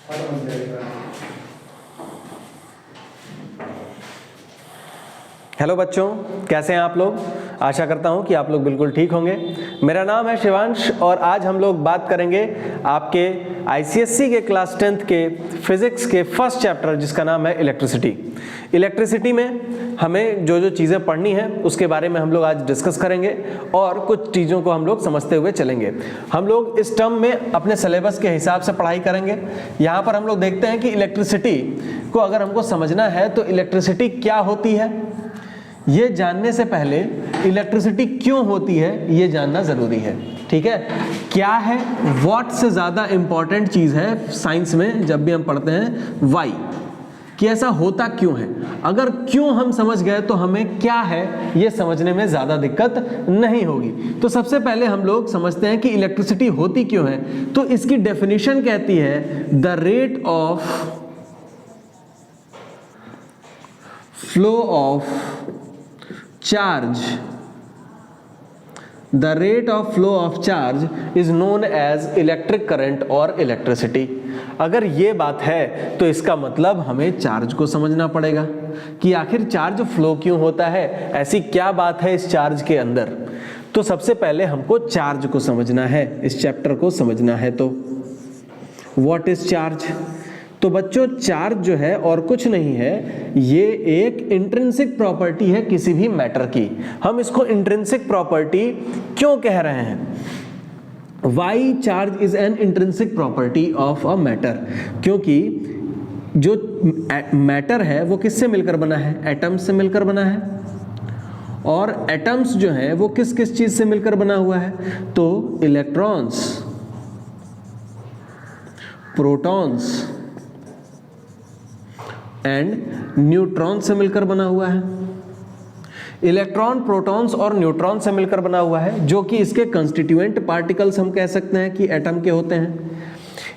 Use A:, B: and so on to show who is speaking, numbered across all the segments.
A: Hello बच्चों, कैसे हैं आप लोग। आशा करता हूं कि आप लोग बिल्कुल ठीक होंगे। मेरा नाम है शिवांश और आज हम लोग बात करेंगे आपके आईसीएसई के क्लास 10th के फिजिक्स के फर्स्ट चैप्टर जिसका नाम है इलेक्ट्रिसिटी। इलेक्ट्रिसिटी में हमें जो जो चीज़ें पढ़नी हैं उसके बारे में हम लोग आज डिस्कस करेंगे और कुछ चीज़ों को हम लोग समझते हुए चलेंगे। हम लोग इस टर्म में अपने सिलेबस के हिसाब से पढ़ाई करेंगे। यहाँ पर हम लोग देखते हैं कि इलेक्ट्रिसिटी को अगर हमको समझना है तो इलेक्ट्रिसिटी क्या होती है ये जानने से पहले इलेक्ट्रिसिटी क्यों होती है ये जानना जरूरी है। ठीक है, क्या है व्हाट से ज्यादा इंपॉर्टेंट चीज है साइंस में जब भी हम पढ़ते हैं व्हाई, कि ऐसा होता क्यों है। अगर क्यों हम समझ गए तो हमें क्या है ये समझने में ज्यादा दिक्कत नहीं होगी। तो सबसे पहले हम लोग समझते हैं कि इलेक्ट्रिसिटी होती क्यों है। तो इसकी डेफिनेशन कहती है the rate of flow of charge, the rate of flow of charge is known as electric current or electricity। अगर ये बात है तो इसका मतलब हमें चार्ज को समझना पड़ेगा कि आखिर चार्ज फ्लो क्यों होता है, ऐसी क्या बात है इस चार्ज के अंदर। तो सबसे पहले हमको चार्ज को समझना है, इस चैप्टर को समझना है। तो व्हाट इज चार्ज। तो बच्चों चार्ज जो है और कुछ नहीं है, ये एक इंट्रिंसिक प्रॉपर्टी है किसी भी मैटर की। हम इसको इंट्रिंसिक प्रॉपर्टी क्यों कह रहे हैं, why charge is an intrinsic property of a matter, क्योंकि जो मैटर है वो किससे मिलकर बना है, एटम्स से मिलकर बना है। और एटम्स जो है वो किस किस चीज से मिलकर बना हुआ है, तो इलेक्ट्रॉन्स, प्रोटॉन्स एंड न्यूट्रॉन से मिलकर बना हुआ है। इलेक्ट्रॉन, प्रोटॉन्स और न्यूट्रॉन से मिलकर बना हुआ है, जो कि इसके कंस्टिट्यूएंट पार्टिकल्स हम कह सकते हैं कि एटम के होते हैं।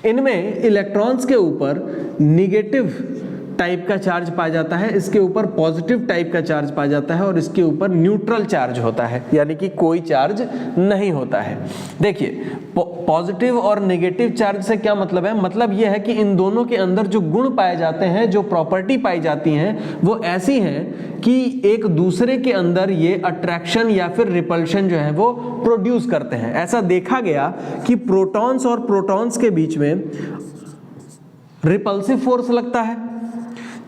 A: इनमें इलेक्ट्रॉन्स के ऊपर निगेटिव टाइप का चार्ज पाया जाता है, इसके ऊपर पॉजिटिव टाइप का चार्ज पाया जाता है और इसके ऊपर न्यूट्रल चार्ज होता है, यानी कि कोई चार्ज नहीं होता है। देखिए पॉजिटिव और नेगेटिव चार्ज से क्या मतलब है, मतलब यह है कि इन दोनों के अंदर जो गुण पाए जाते हैं, जो प्रॉपर्टी पाई जाती हैं, वो ऐसी हैं कि एक दूसरे के अंदर ये अट्रैक्शन या फिर रिपल्शन जो है वो प्रोड्यूस करते हैं। ऐसा देखा गया कि प्रोटॉन्स और प्रोटॉन्स के बीच में रिपल्सिव फोर्स लगता है,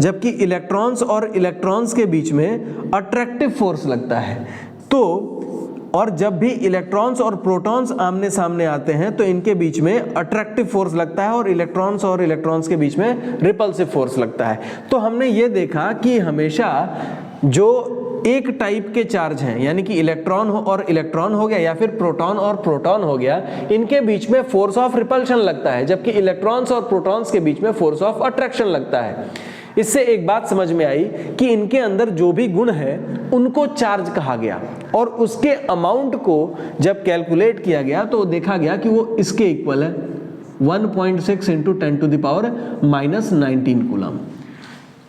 A: जबकि इलेक्ट्रॉन्स और इलेक्ट्रॉन्स के बीच में अट्रैक्टिव फोर्स लगता है। तो और जब भी इलेक्ट्रॉन्स और प्रोटॉन्स आमने सामने आते हैं तो इनके बीच में अट्रैक्टिव फोर्स लगता है और इलेक्ट्रॉन्स के बीच में रिपल्सिव फोर्स लगता है। तो हमने ये देखा कि हमेशा जो एक टाइप के चार्ज हैं, यानी कि इलेक्ट्रॉन हो और इलेक्ट्रॉन हो गया या फिर प्रोटॉन और प्रोटॉन हो गया, इनके बीच में फोर्स ऑफ रिपल्शन लगता है, जबकि इलेक्ट्रॉन्स और प्रोटॉन्स के बीच में फोर्स ऑफ अट्रैक्शन लगता है। इससे एक बात समझ में आई कि इनके अंदर जो भी गुण है उनको चार्ज कहा गया और उसके अमाउंट को जब कैलकुलेट किया गया तो देखा गया कि वो इसके इक्वल है 1.6 × 10⁻⁻19 कूलम।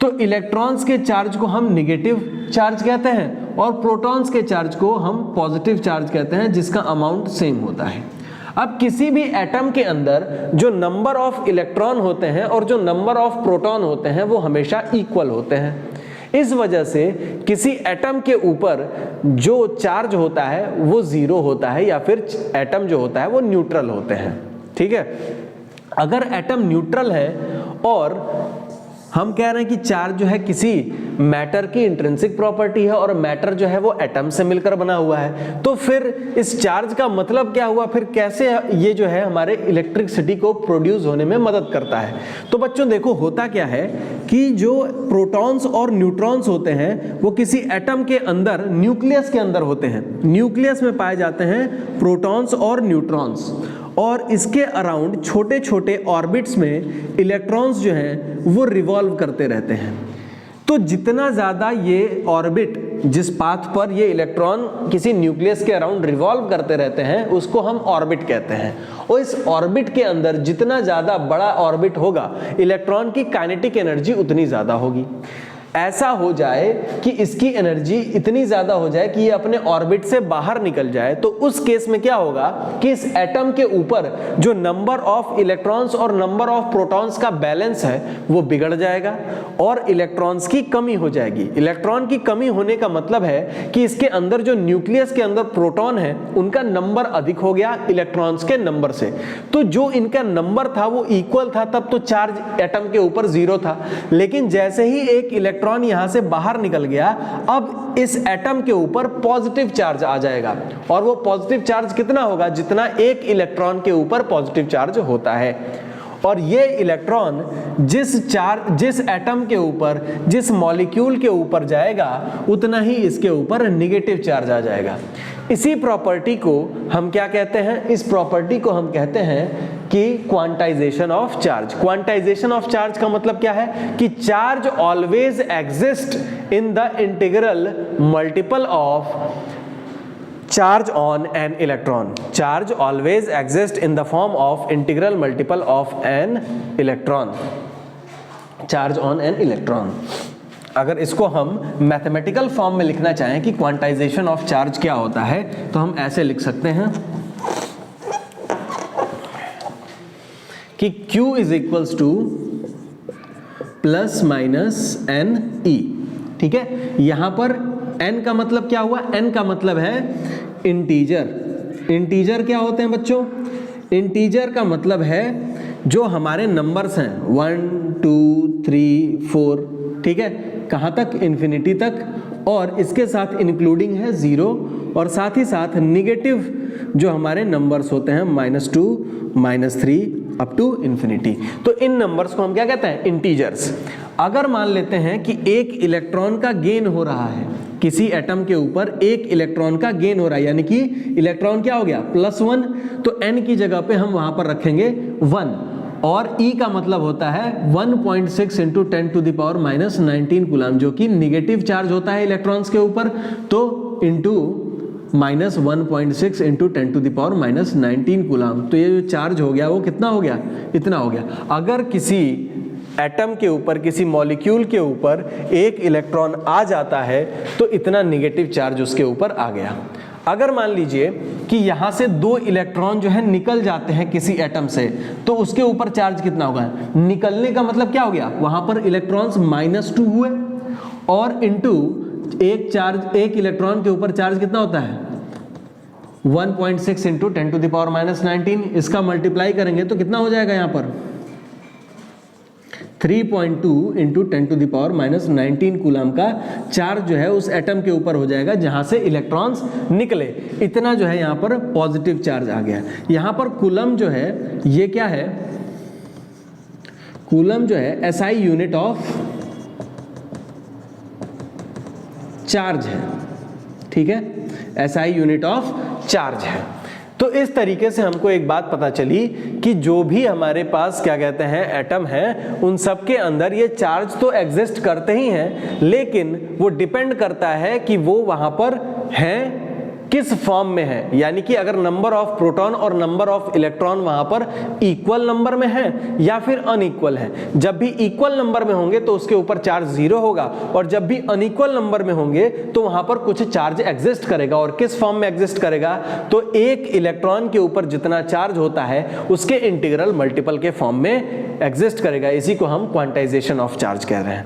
A: तो इलेक्ट्रॉन्स के चार्ज को हम नेगेटिव चार्ज कहते हैं और प्रोटॉन्स के चार्ज को हम पॉजिटिव चार्ज कहते हैं, जिसका अमाउंट सेम होता है। अब किसी भी एटम के अंदर जो नंबर ऑफ इलेक्ट्रॉन होते हैं और जो नंबर ऑफ प्रोटॉन होते हैं वो हमेशा इक्वल होते हैं। इस वजह से किसी एटम के ऊपर जो चार्ज होता है वो जीरो होता है या फिर एटम जो होता है वो न्यूट्रल होते हैं। ठीक है, अगर एटम न्यूट्रल है और हम कह रहे हैं कि चार्ज जो है किसी मैटर की इंट्रिंसिक प्रॉपर्टी है और मैटर जो है वो एटम से मिलकर बना हुआ है, तो फिर इस चार्ज का मतलब क्या हुआ, फिर कैसे ये जो है हमारे इलेक्ट्रिसिटी को प्रोड्यूस होने में मदद करता है। तो बच्चों देखो होता क्या है कि जो प्रोटॉन्स और न्यूट्रॉन्स होते हैं वो किसी एटम के अंदर न्यूक्लियस के अंदर होते हैं। न्यूक्लियस में पाए जाते हैं प्रोटॉन्स और न्यूट्रॉन्स और इसके अराउंड छोटे छोटे ऑर्बिट्स में इलेक्ट्रॉन्स जो हैं वो रिवॉल्व करते रहते हैं। तो जितना ज़्यादा ये ऑर्बिट, जिस पाथ पर ये इलेक्ट्रॉन किसी न्यूक्लियस के अराउंड रिवॉल्व करते रहते हैं उसको हम ऑर्बिट कहते हैं। और इस ऑर्बिट के अंदर जितना ज़्यादा बड़ा ऑर्बिट होगा इलेक्ट्रॉन की काइनेटिक एनर्जी उतनी ज़्यादा होगी। ऐसा हो जाए कि इसकी एनर्जी इतनी ज्यादा हो जाए कि ये अपने ऑर्बिट से बाहर निकल जाए, तो उस केस में क्या होगा कि इस एटम के ऊपर जो नंबर ऑफ इलेक्ट्रॉन्स और नंबर ऑफ प्रोटॉन्स का बैलेंस है वो बिगड़ जाएगा और इलेक्ट्रॉन्स की कमी हो जाएगी। इलेक्ट्रॉन की कमी होने का मतलब है कि इसके अंदर जो न्यूक्लियस के अंदर प्रोटॉन है उनका नंबर अधिक हो गया इलेक्ट्रॉन्स के नंबर से। तो जो इनका नंबर था वो इक्वल था, तब तो चार्ज एटम के ऊपर 0 था, लेकिन जैसे ही एक इलेक्ट्रॉन यहां से बाहर निकल गया, अब इस एटम के ऊपर पॉजिटिव चार्ज आ जाएगा। और वो पॉजिटिव चार्ज कितना होगा? जितना एक इलेक्ट्रॉन के ऊपर पॉजिटिव चार्ज होता है। और ये इलेक्ट्रॉन जिस एटम के ऊपर, जिस मॉलिक्यूल के ऊपर जाएगा, उतना ही इसके ऊपर नेगेटिव चार्ज आ जाएगा। इसी प्रॉपर्टी को हम क्या कहते हैं? इस प्रॉपर्टी को हम कहते हैं कि quantization of charge. Quantization of charge का मतलब क्या है कि charge always exist in the integral multiple of charge on an electron. Charge always exists in the form of integral multiple of an electron. Charge on an electron. अगर इसको हम mathematical form में लिखना चाहें कि क्वांटाइजेशन ऑफ चार्ज क्या होता है, तो हम ऐसे लिख सकते हैं कि Q is equals to plus minus n e. ठीक है, यहां पर n का मतलब क्या हुआ? n का मतलब है इंटीजर। इंटीजर क्या होते हैं बच्चों? इंटीजर का मतलब है जो हमारे नंबर्स हैं 1 2 3 4, ठीक है, कहाँ तक? इन्फिनिटी तक, और इसके साथ इंक्लूडिंग है 0, और साथ ही साथ निगेटिव जो हमारे नंबर्स होते हैं -2 -3 अप टू इन्फिनिटी। तो इन नंबर्स को हम क्या कहते हैं? इंटीजर्स। अगर मान लेते हैं कि एक इलेक्ट्रॉन का गेन हो रहा है, किसी एटम के ऊपर एक इलेक्ट्रॉन का गेन हो रहा है, यानी कि इलेक्ट्रॉन क्या हो गया? +1, तो n की जगह पे हम वहां पर रखेंगे 1, और E का मतलब होता है 1.6 इंटू 10⁻⁻19 कूलम, जो कि निगेटिव चार्ज होता है इलेक्ट्रॉन्स के ऊपर, तो इंटू -1.6 इंटू 10⁻⁻19 कूलम। तो ये जो चार्ज हो गया वो कितना हो गया? इतना हो गया। अगर किसी एटम के ऊपर, किसी मॉलिक्यूल के ऊपर एक इलेक्ट्रॉन आ जाता है तो इतना निगेटिव चार्ज उसके ऊपर आ गया। अगर मान लीजिए कि यहां से 2 इलेक्ट्रॉन जो है निकल जाते हैं किसी एटम से, तो उसके ऊपर चार्ज कितना होगा? निकलने का मतलब क्या हो गया? वहां पर इलेक्ट्रॉन्स -2 हुए, और इंटू एक इलेक्ट्रॉन के ऊपर चार्ज कितना होता है? 1.6 इंटू 10⁻⁻19। इसका मल्टीप्लाई करेंगे तो कितना हो जाएगा? यहाँ पर 3.2 इंटू 10⁻⁻19 कूलम का चार्ज जो है उस एटम के ऊपर हो जाएगा जहां से इलेक्ट्रॉन्स निकले। इतना जो है यहां पर पॉजिटिव चार्ज आ गया। यहां पर कूलम जो है ये क्या है? कूलम जो है SI यूनिट ऑफ चार्ज है। ठीक है, SI यूनिट ऑफ चार्ज है। तो इस तरीके से हमको एक बात पता चली कि जो भी हमारे पास क्या कहते हैं एटम है, उन सब के अंदर ये चार्ज तो एग्जिस्ट करते ही हैं, लेकिन वो डिपेंड करता है कि वो वहां पर हैं किस फॉर्म में है। यानी कि अगर नंबर ऑफ प्रोटॉन और नंबर ऑफ इलेक्ट्रॉन वहां पर इक्वल नंबर में है या फिर अनइक्वल है। जब भी इक्वल नंबर में होंगे तो उसके ऊपर चार्ज 0 होगा, और जब भी अनइक्वल नंबर में होंगे तो वहां पर कुछ चार्ज एग्जिस्ट करेगा। और किस फॉर्म में एग्जिस्ट करेगा? तो एक इलेक्ट्रॉन के ऊपर जितना चार्ज होता है उसके इंटीग्रल मल्टीपल के फॉर्म में एग्जिस्ट करेगा। इसी को हम क्वांटाइजेशन ऑफ चार्ज कह रहे हैं।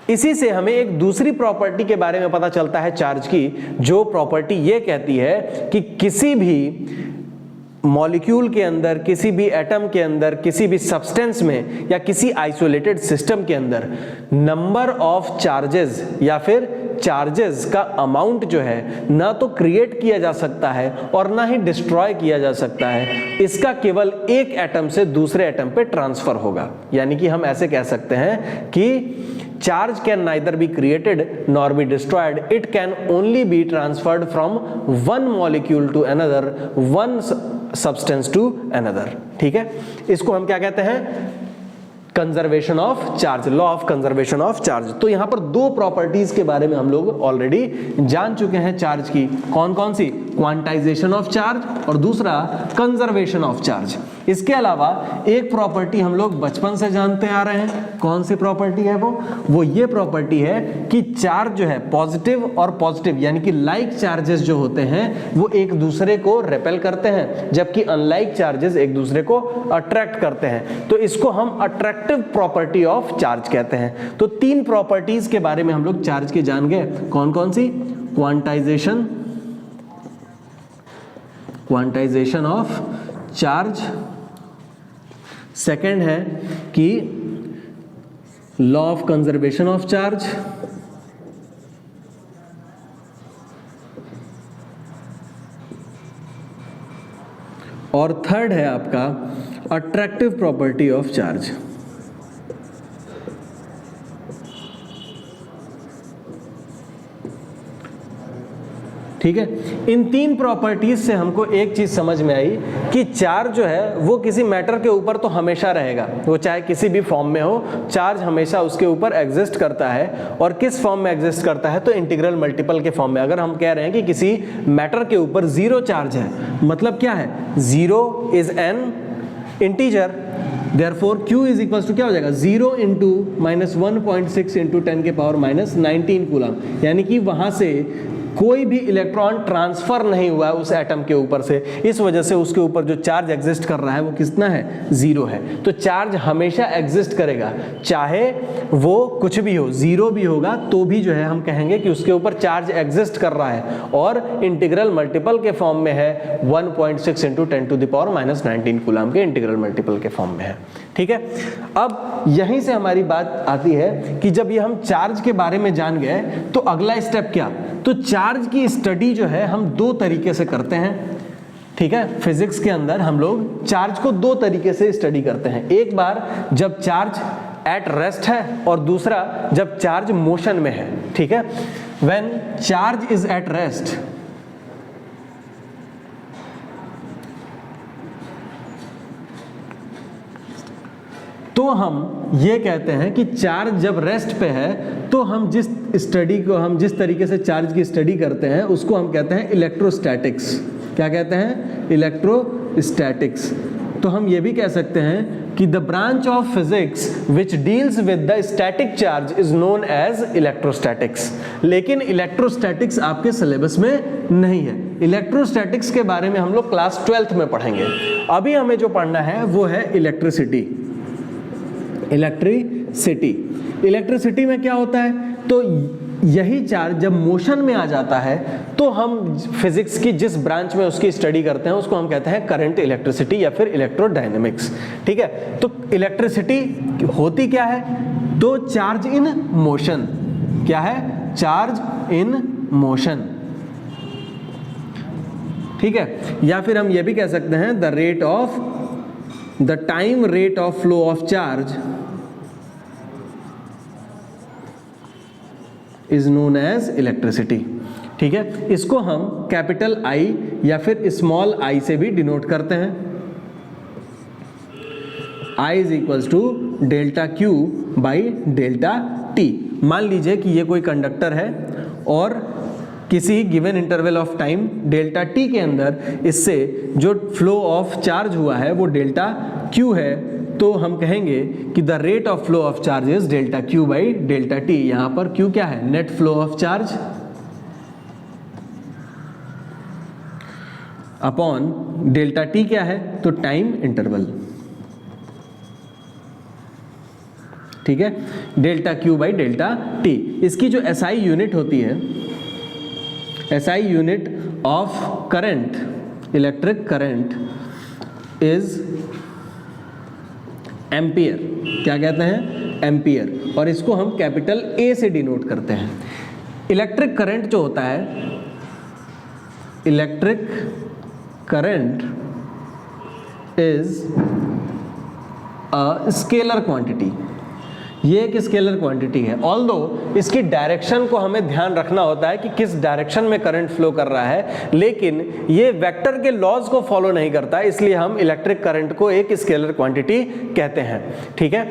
A: इसी से हमें एक दूसरी प्रॉपर्टी के बारे में पता चलता है चार्ज की, जो प्रॉपर्टी ये कहती है कि किसी भी मॉलिक्यूल के अंदर, किसी भी एटम के अंदर, किसी भी सब्सटेंस में या किसी आइसोलेटेड सिस्टम के अंदर नंबर ऑफ चार्जेस या फिर चार्जेस का अमाउंट जो है ना तो क्रिएट किया जा सकता है और ना ही डिस्ट्रॉय किया जा सकता है। इसका केवल एक एटम से दूसरे एटम पे ट्रांसफर होगा। यानी कि हम ऐसे कह सकते हैं कि charge can neither be created nor be destroyed, it can only be transferred from one molecule to another, one substance to another। ठीक है, इसको हम क्या कहते हैं? Conservation of charge, law of conservation of charge. तो यहां पर 2 प्रॉपर्टीज के बारे में हम लोग ऑलरेडी जान चुके हैं चार्ज की। कौन कौन सी? क्वांटाइजेशन ऑफ चार्ज और दूसरा कंजर्वेशन ऑफ चार्ज। इसके अलावा एक प्रॉपर्टी हम लोग बचपन से जानते आ रहे हैं, कौन सी प्रॉपर्टी है वो ये प्रॉपर्टी है कि चार्ज जो है पॉजिटिव और पॉजिटिव यानी कि लाइक चार्जेस जो होते हैं वो एक दूसरे को रेपेल करते हैं, जबकि अनलाइक चार्जेस एक दूसरे को अट्रैक्ट करते हैं। तो इसको हम अट्रैक्टिव प्रॉपर्टी ऑफ चार्ज कहते हैं। तो तीन प्रॉपर्टीज के बारे में हम लोग चार्ज के जान गए, कौन कौन सी? क्वांटाइजेशन ऑफ चार्ज, सेकंड है कि law of conservation of charge, और थर्ड है आपका अट्रैक्टिव प्रॉपर्टी ऑफ चार्ज। ठीक है, इन तीन प्रॉपर्टीज से हमको एक चीज समझ में आई कि चार्ज जो है वो किसी मैटर के ऊपर तो हमेशा रहेगा, वो चाहे किसी भी फॉर्म में हो, चार्ज हमेशा उसके ऊपर एग्जिस्ट करता है। और किस फॉर्म में एग्जिस्ट करता है? तो इंटीग्रल मल्टीपल के फॉर्म में। अगर हम कह रहे हैं कि किसी मैटर के ऊपर जीरो चार्ज है, मतलब क्या है? Zero is an integer, therefore Q is equal to क्या हो जाएगा? 0 इंटू माइनस 1.6 इंटू 10 के पावर माइनस 19 कूलम, यानी कि वहां से कोई भी इलेक्ट्रॉन ट्रांसफर नहीं हुआ है उस एटम के ऊपर से, इस वजह से उसके ऊपर जो चार्ज एग्जिस्ट कर रहा है वो कितना है? जीरो है। तो चार्ज हमेशा एग्जिस्ट करेगा, चाहे वो कुछ भी हो, जीरो भी होगा तो भी जो है हम कहेंगे कि उसके ऊपर चार्ज एग्जिस्ट कर रहा है, और इंटीग्रल मल्टीपल के फॉर्म में है 1.6 into 10 to the power minus 19 coulomb के इंटीग्रल मल्टीपल के फॉर्म में है। ठीक है, अब यहीं से हमारी बात आती है कि जब ये हम चार्ज के बारे में जान गए तो अगला स्टेप क्या? तो चार्ज की स्टडी जो है हम दो तरीके से करते हैं। ठीक है, फिजिक्स के अंदर हम लोग चार्ज को दो तरीके से स्टडी करते हैं। एक बार जब चार्ज एट रेस्ट है और दूसरा जब चार्ज मोशन में है। ठीक है, when charge is at rest, तो हम ये कहते हैं कि चार्ज जब रेस्ट पे है तो हम जिस तरीके से चार्ज की स्टडी करते हैं उसको हम कहते हैं इलेक्ट्रोस्टैटिक्स। क्या कहते हैं? इलेक्ट्रोस्टैटिक्स। तो हम ये भी कह सकते हैं कि the branch of physics which deals with the static charge is known as electrostatics. लेकिन इलेक्ट्रोस्टैटिक्स आपके सिलेबस में नहीं है। इलेक्ट्रोस्टैटिक्स के बारे में हम लोग क्लास 12th में पढ़ेंगे। अभी हमें जो पढ़ना है वो है इलेक्ट्रिसिटी। इलेक्ट्रिसिटी में क्या होता है? तो यही चार्ज जब मोशन में आ जाता है तो हम फिजिक्स की जिस ब्रांच में उसकी स्टडी करते हैं उसको हम कहते हैं करंट इलेक्ट्रिसिटी या फिर इलेक्ट्रोडायनेमिक्स। ठीक है, तो इलेक्ट्रिसिटी होती क्या है? तो चार्ज इन मोशन। क्या है? Charge in motion. ठीक है, या फिर हम ये भी कह सकते हैं the time rate of flow of charge is known as electricity. ठीक है, इसको हम कैपिटल I या फिर स्मॉल i से भी डिनोट करते हैं। I is equals to delta Q by delta T। मान लीजिए कि ये कोई कंडक्टर है और किसी given interval of time delta T के अंदर इससे जो फ्लो ऑफ चार्ज हुआ है वो डेल्टा Q है, तो हम कहेंगे कि the rate of flow of charge is delta Q by delta T। यहां पर Q क्या है? Net flow of charge upon delta T क्या है? तो टाइम इंटरवल। ठीक है, delta Q by delta T। इसकी जो SI यूनिट होती है, SI unit of current, electric current is ampere. क्या कहते हैं? एम्पियर। और इसको हम कैपिटल A से डिनोट करते हैं। इलेक्ट्रिक करंट जो होता है, electric current is a scalar quantity. ये एक स्केलर क्वांटिटी है, ऑल्दो इसकी डायरेक्शन को हमें ध्यान रखना होता है कि किस डायरेक्शन में करंट फ्लो कर रहा है, लेकिन ये वेक्टर के लॉज को फॉलो नहीं करता, इसलिए हम इलेक्ट्रिक करंट को एक स्केलर क्वांटिटी कहते हैं। ठीक है,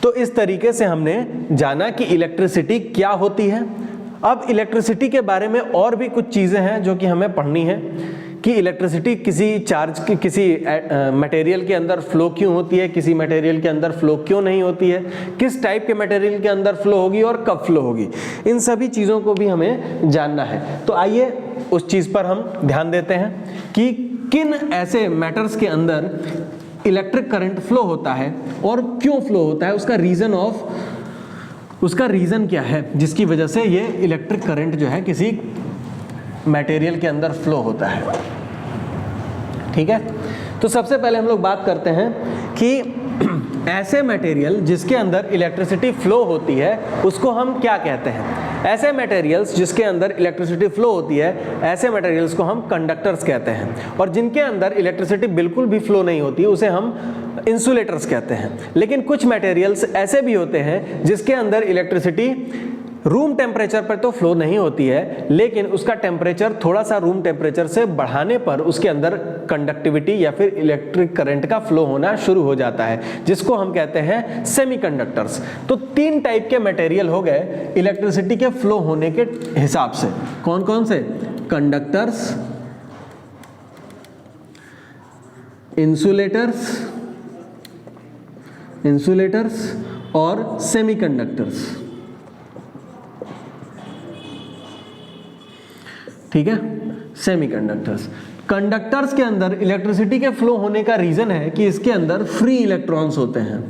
A: तो इस तरीके से हमने जाना कि इलेक्ट्रिसिटी क्या होती है। अब इलेक्ट्रिसिटी के बारे में और भी कुछ चीज़ें हैं जो कि हमें पढ़नी है कि इलेक्ट्रिसिटी किसी चार्ज की किसी मटेरियल के अंदर फ्लो क्यों होती है, किसी मटेरियल के अंदर फ्लो क्यों नहीं होती है, किस टाइप के मटेरियल के अंदर फ्लो होगी और कब फ्लो होगी, इन सभी चीज़ों को भी हमें जानना है। तो आइए उस चीज़ पर हम ध्यान देते हैं कि किन ऐसे मैटर्स के अंदर इलेक्ट्रिक करंट फ्लो होता है और क्यों फ्लो होता है, उसका रीज़न क्या है जिसकी वजह से ये इलेक्ट्रिक करंट जो है किसी मटेरियल के अंदर फ्लो होता है। ठीक है, तो सबसे पहले हम लोग बात करते हैं कि ऐसे मटेरियल जिसके अंदर इलेक्ट्रिसिटी फ्लो होती है उसको हम क्या कहते हैं। ऐसे मटेरियल्स जिसके अंदर इलेक्ट्रिसिटी फ्लो होती है, ऐसे मटेरियल्स को हम कंडक्टर्स कहते हैं, और जिनके अंदर इलेक्ट्रिसिटी बिल्कुल भी फ्लो नहीं होती उसे हम इंसुलेटर्स कहते हैं। लेकिन कुछ मटेरियल्स ऐसे भी होते हैं जिसके अंदर इलेक्ट्रिसिटी रूम टेम्परेचर पर तो फ्लो नहीं होती है, लेकिन उसका टेम्परेचर थोड़ा सा रूम टेम्परेचर से बढ़ाने पर उसके अंदर कंडक्टिविटी या फिर इलेक्ट्रिक करंट का फ्लो होना शुरू हो जाता है, जिसको हम कहते हैं सेमीकंडक्टर्स। तो 3 टाइप के मटेरियल हो गए इलेक्ट्रिसिटी के फ्लो होने के हिसाब से। कौन कौन से? कंडक्टर्स, इंसुलेटर्स और सेमीकंडक्टर्स। ठीक है, सेमीकंडक्टर्स। कंडक्टर्स के अंदर इलेक्ट्रिसिटी के फ्लो होने का रीजन है कि इसके अंदर फ्री इलेक्ट्रॉन्स होते हैं।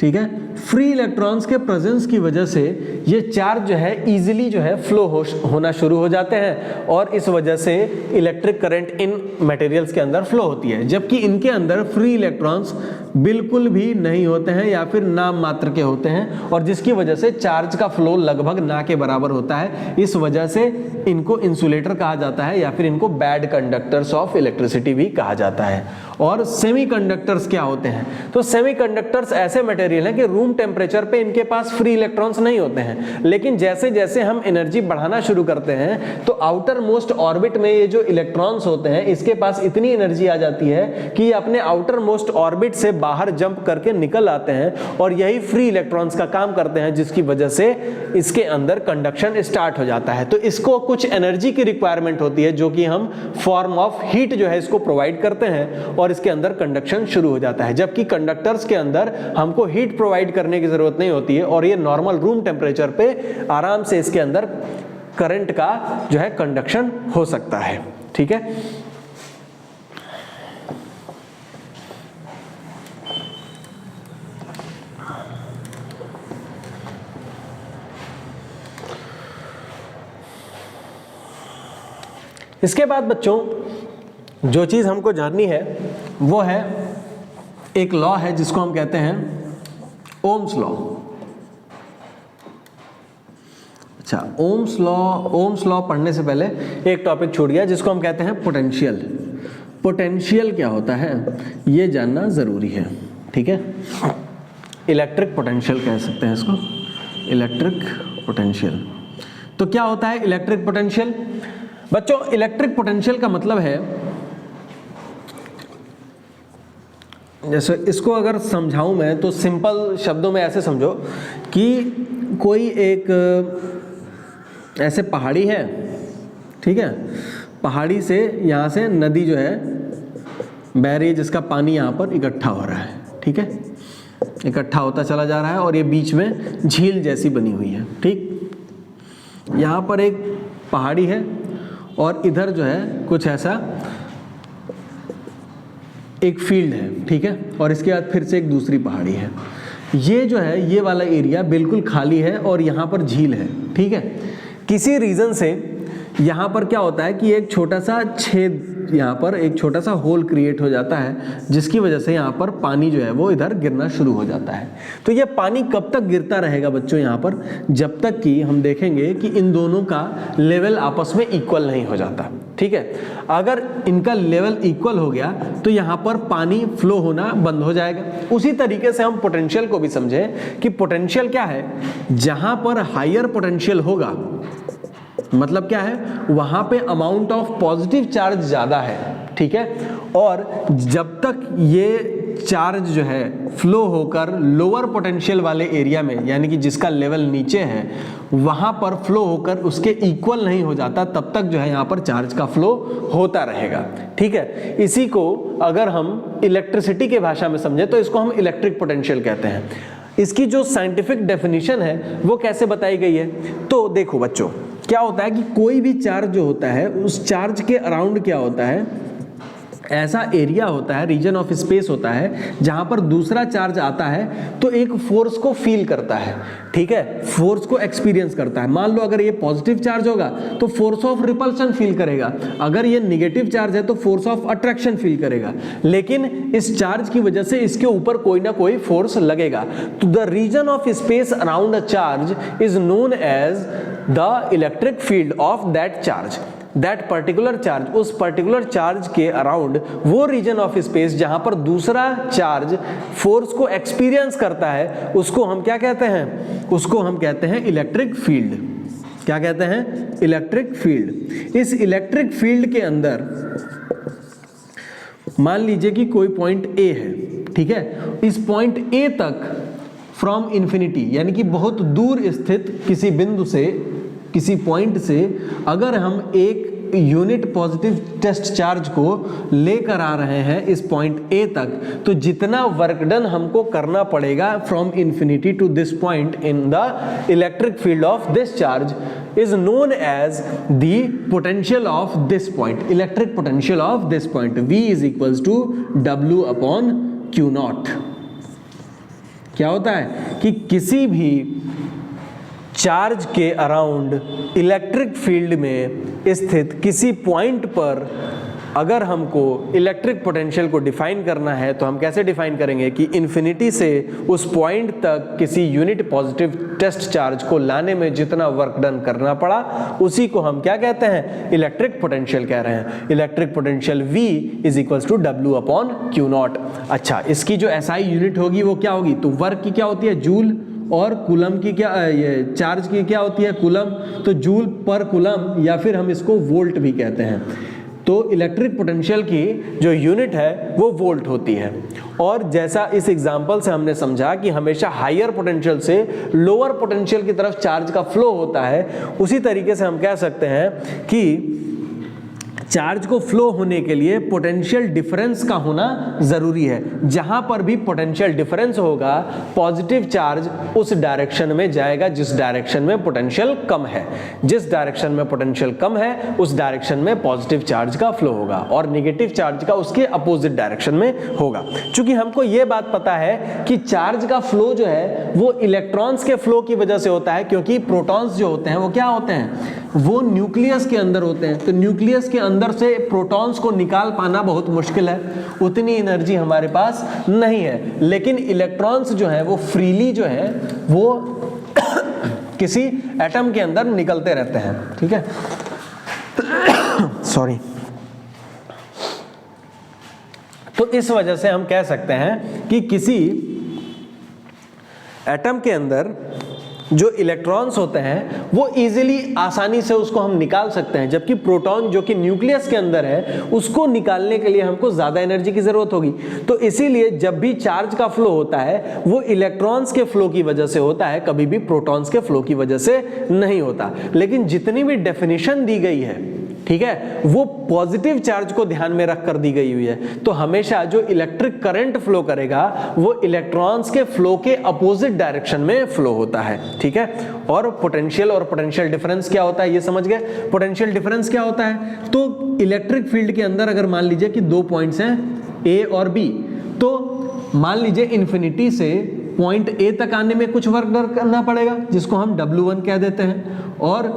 A: ठीक है, फ्री इलेक्ट्रॉन्स के प्रेजेंस की वजह से ये चार्ज जो है इजीली जो है फ्लो होना शुरू हो जाते हैं और इस वजह से इलेक्ट्रिक करंट इन मटेरियल्स के अंदर फ्लो होती है, जबकि इनके अंदर फ्री इलेक्ट्रॉन्स बिल्कुल भी नहीं होते हैं या फिर नाम मात्र के होते हैं, और जिसकी वजह से चार्ज का फ्लो लगभग ना के बराबर होता है। इस वजह से इनको इंसुलेटर कहा जाता है या फिर इनको बैड कंडक्टर्स ऑफ इलेक्ट्रिसिटी भी कहा जाता है। और सेमीकंडक्टर्स क्या होते हैं? तो सेमीकंडक्टर्स ऐसे मटेरियल हैं कि रूम टेम्परेचर पे इनके पास फ्री इलेक्ट्रॉन्स नहीं होते हैं, लेकिन जैसे जैसे हम एनर्जी बढ़ाना शुरू करते हैं तो आउटर मोस्ट ऑर्बिट में ये जो इलेक्ट्रॉन्स होते हैं इसके पास इतनी एनर्जी आ जाती है कि ये अपने आउटर मोस्ट ऑर्बिट से बाहर जंप करके निकल आते हैं और यही फ्री इलेक्ट्रॉन्स का काम करते हैं, जिसकी वजह से इसके अंदर कंडक्शन स्टार्ट हो जाता है। तो इसको कुछ एनर्जी की रिक्वायरमेंट होती है जो कि हम फॉर्म ऑफ हीट जो है इसको प्रोवाइड करते हैं और इसके अंदर कंडक्शन शुरू हो जाता है, जबकि कंडक्टर्स के अंदर हमको हीट प्रोवाइड करने की जरूरत नहीं होती है और ये नॉर्मल रूम टेम्परेचर पे आराम से इसके अंदर करंट का जो है कंडक्शन हो सकता है। ठीक है, इसके बाद बच्चों जो चीज हमको जाननी है वो है एक लॉ है जिसको हम कहते हैं ओम्स लॉ। अच्छा, ओम्स लॉ पढ़ने से पहले एक टॉपिक छूट गया जिसको हम कहते हैं पोटेंशियल। पोटेंशियल क्या होता है ये जानना जरूरी है। ठीक है, इलेक्ट्रिक पोटेंशियल कह सकते हैं इसको, इलेक्ट्रिक पोटेंशियल। तो क्या होता है इलेक्ट्रिक पोटेंशियल? बच्चों, इलेक्ट्रिक पोटेंशियल का मतलब है, जैसे इसको अगर समझाऊं मैं तो सिंपल शब्दों में ऐसे समझो कि कोई एक ऐसे पहाड़ी है, ठीक है, पहाड़ी से यहाँ से नदी जो है बह रही है जिसका पानी यहाँ पर इकट्ठा हो रहा है। ठीक है, इकट्ठा होता चला जा रहा है और ये बीच में झील जैसी बनी हुई है। ठीक, यहाँ पर एक पहाड़ी है और इधर जो है कुछ ऐसा एक फील्ड है। ठीक है, और इसके बाद फिर से एक दूसरी पहाड़ी है। ये जो है ये वाला एरिया बिल्कुल खाली है और यहाँ पर झील है। ठीक है, किसी रीज़न से यहाँ पर क्या होता है कि एक छोटा सा छेद, यहाँ पर एक छोटा सा होल क्रिएट हो जाता है जिसकी वजह से यहाँ पर पानी जो है वो इधर गिरना शुरू हो जाता है। तो ये पानी कब तक गिरता रहेगा बच्चों यहाँ पर? जब तक कि हम देखेंगे कि इन दोनों का लेवल आपस में इक्वल नहीं हो जाता। ठीक है, अगर इनका लेवल इक्वल हो गया तो यहाँ पर पानी फ्लो होना बंद हो जाएगा। उसी तरीके से हम पोटेंशियल को भी समझें कि पोटेंशियल क्या है, जहाँ पर हायर पोटेंशियल होगा मतलब क्या है, वहां पे अमाउंट ऑफ पॉजिटिव चार्ज ज्यादा है, ठीक है। और जब तक ये चार्ज जो है फ्लो होकर लोअर पोटेंशियल वाले एरिया में, यानी कि जिसका लेवल नीचे है वहां पर फ्लो होकर उसके इक्वल नहीं हो जाता, तब तक जो है यहाँ पर चार्ज का फ्लो होता रहेगा, ठीक है। इसी को अगर हम इलेक्ट्रिसिटी के भाषा में समझे तो इसको हम इलेक्ट्रिक पोटेंशियल कहते हैं। इसकी जो साइंटिफिक डेफिनेशन है वो कैसे बताई गई है, तो देखो बच्चों, क्या होता है कि कोई भी चार्ज जो होता है उस चार्ज के अराउंड क्या होता है, ऐसा एरिया होता है, रीजन ऑफ स्पेस होता है जहां पर दूसरा चार्ज आता है तो एक फोर्स को फील करता है, ठीक है, फोर्स को एक्सपीरियंस करता है। मान लो अगर ये पॉजिटिव चार्ज होगा तो फोर्स ऑफ रिपल्शन फील करेगा, अगर ये नेगेटिव चार्ज है तो फोर्स ऑफ अट्रैक्शन फील करेगा, लेकिन इस चार्ज की वजह से इसके ऊपर कोई ना कोई फोर्स लगेगा। तो the region of space around a charge is known as the electric field of that charge. That particular charge, उस पर्टिकुलर चार्ज के अराउंड वो रीजन ऑफ स्पेस जहां पर दूसरा चार्ज फोर्स को एक्सपीरियंस करता है, उसको हम क्या कहते हैं, उसको हम कहते हैं इलेक्ट्रिक फील्ड। क्या कहते हैं, इलेक्ट्रिक फील्ड। इस इलेक्ट्रिक फील्ड के अंदर मान लीजिए कि कोई पॉइंट ए है, ठीक है, इस पॉइंट ए तक फ्रॉम इंफिनिटी, यानी कि बहुत दूर स्थित किसी बिंदु से, किसी पॉइंट से अगर हम एक यूनिट पॉजिटिव टेस्ट चार्ज को लेकर आ रहे हैं इस पॉइंट ए तक, तो जितना वर्क डन हमको करना पड़ेगा from infinity to this point in the electric field of this charge is known as the potential of this point, electric potential of this point. V is equals to W upon Q naught. क्या होता है कि किसी भी charge के around electric field में स्थित किसी पॉइंट पर अगर हमको इलेक्ट्रिक पोटेंशियल को डिफाइन करना है तो हम कैसे डिफाइन करेंगे कि इन्फिनिटी से उस पॉइंट तक किसी यूनिट पॉजिटिव टेस्ट चार्ज को लाने में जितना वर्क डन करना पड़ा उसी को हम क्या कहते हैं, इलेक्ट्रिक पोटेंशियल कह रहे हैं। Electric potential V is equals to W upon Q naught. अच्छा, इसकी जो SI यूनिट होगी वो क्या होगी, तो वर्क की क्या होती है, जूल, और कूलम की क्या, ये चार्ज की क्या होती है, कूलम, तो जूल पर कूलम या फिर हम इसको वोल्ट भी कहते हैं। तो इलेक्ट्रिक पोटेंशियल की जो यूनिट है वो वोल्ट होती है। और जैसा इस एग्जांपल से हमने समझा कि हमेशा हायर पोटेंशियल से लोअर पोटेंशियल की तरफ चार्ज का फ्लो होता है, उसी तरीके से हम कह सकते हैं कि चार्ज को फ्लो होने के लिए पोटेंशियल डिफरेंस का होना जरूरी है। जहां पर भी पोटेंशियल डिफरेंस होगा पॉजिटिव चार्ज उस डायरेक्शन में जाएगा जिस डायरेक्शन में पोटेंशियल कम है, जिस डायरेक्शन में पोटेंशियल कम है उस डायरेक्शन में पॉजिटिव चार्ज का फ्लो होगा और नेगेटिव चार्ज का उसके अपोजिट डायरेक्शन में होगा। क्योंकि हमको यह बात पता है कि चार्ज का फ्लो जो है वो इलेक्ट्रॉन्स के फ्लो की वजह से होता है, क्योंकि प्रोटॉन्स जो होते हैं वो क्या होते हैं, वो न्यूक्लियस के अंदर होते हैं। तो न्यूक्लियस के अंदर से प्रोटॉन्स को निकाल पाना बहुत मुश्किल है, उतनी एनर्जी हमारे पास नहीं है। लेकिन इलेक्ट्रॉन्स जो है वो फ्रीली जो है वो किसी एटम के अंदर निकलते रहते हैं, ठीक है। सॉरी। तो इस वजह से हम कह सकते हैं कि किसी एटम के अंदर जो इलेक्ट्रॉन्स होते हैं वो इजीली आसानी से उसको हम निकाल सकते हैं, जबकि प्रोटॉन जो कि न्यूक्लियस के अंदर है उसको निकालने के लिए हमको ज्यादा एनर्जी की जरूरत होगी। तो इसीलिए जब भी चार्ज का फ्लो होता है वो इलेक्ट्रॉन्स के फ्लो की वजह से होता है, कभी भी प्रोटॉन्स के फ्लो की वजह से नहीं होता। लेकिन जितनी भी डेफिनेशन दी गई है, ठीक है, वो पॉजिटिव चार्ज को ध्यान में रख कर दी गई हुई है। तो हमेशा जो इलेक्ट्रिक करंट फ्लो करेगा वो इलेक्ट्रॉन्स के फ्लो के अपोजिट डायरेक्शन में फ्लो होता है, ठीक है। और पोटेंशियल डिफरेंस क्या होता है ये समझ गए। पोटेंशियल डिफरेंस क्या होता है, तो इलेक्ट्रिक फील्ड के अंदर अगर मान लीजिए कि दो पॉइंट्स हैं A और B, तो मान लीजिए इन्फिनिटी से पॉइंट A तक आने में कुछ वर्क डन करना पड़ेगा जिसको हम W1 कह देते हैं, और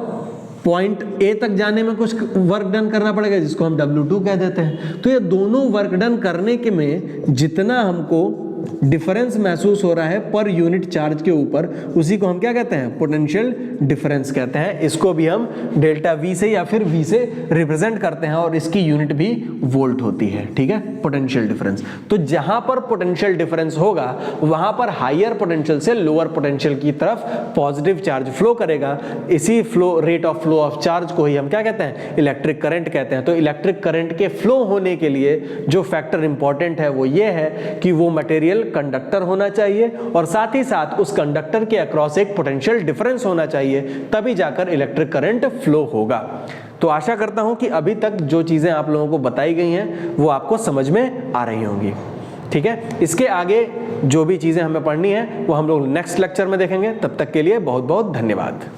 A: पॉइंट A तक जाने में कुछ वर्क डन करना पड़ेगा जिसको हम W2 कह देते हैं। तो ये दोनों वर्क डन करने के में जितना हमको डिफरेंस महसूस हो रहा है पर यूनिट चार्ज के ऊपर, उसी को हम क्या कहते हैं, पोटेंशियल डिफरेंस कहते हैं। इसको भी हम डेल्टा V से या फिर V से रिप्रेजेंट करते हैं और इसकी यूनिट भी वोल्ट होती है, ठीक है, पोटेंशियल डिफरेंस। तो जहां पर पोटेंशियल डिफरेंस होगा वहां पर हायर पोटेंशियल से लोअर पोटेंशियल की तरफ पॉजिटिव चार्ज फ्लो करेगा। इसी flow rate of flow of charge को ही हम क्या कहते हैं, इलेक्ट्रिक करंट कहते हैं। तो इलेक्ट्रिक करंट के फ्लो होने के लिए जो फैक्टर इंपॉर्टेंट है वो ये है कि वो मटेरियल कंडक्टर होना चाहिए और साथ ही साथ उस कंडक्टर के अक्रॉस एक पोटेंशियल डिफरेंस होना चाहिए, तभी जाकर इलेक्ट्रिक करंट फ्लो होगा। तो आशा करता हूं कि अभी तक जो चीजें आप लोगों को बताई गई हैं वो आपको समझ में आ रही होंगी, ठीक है। इसके आगे जो भी चीजें हमें पढ़नी है वो हम लोग नेक्स्ट लेक्चर में देखेंगे। तब तक के लिए बहुत बहुत धन्यवाद।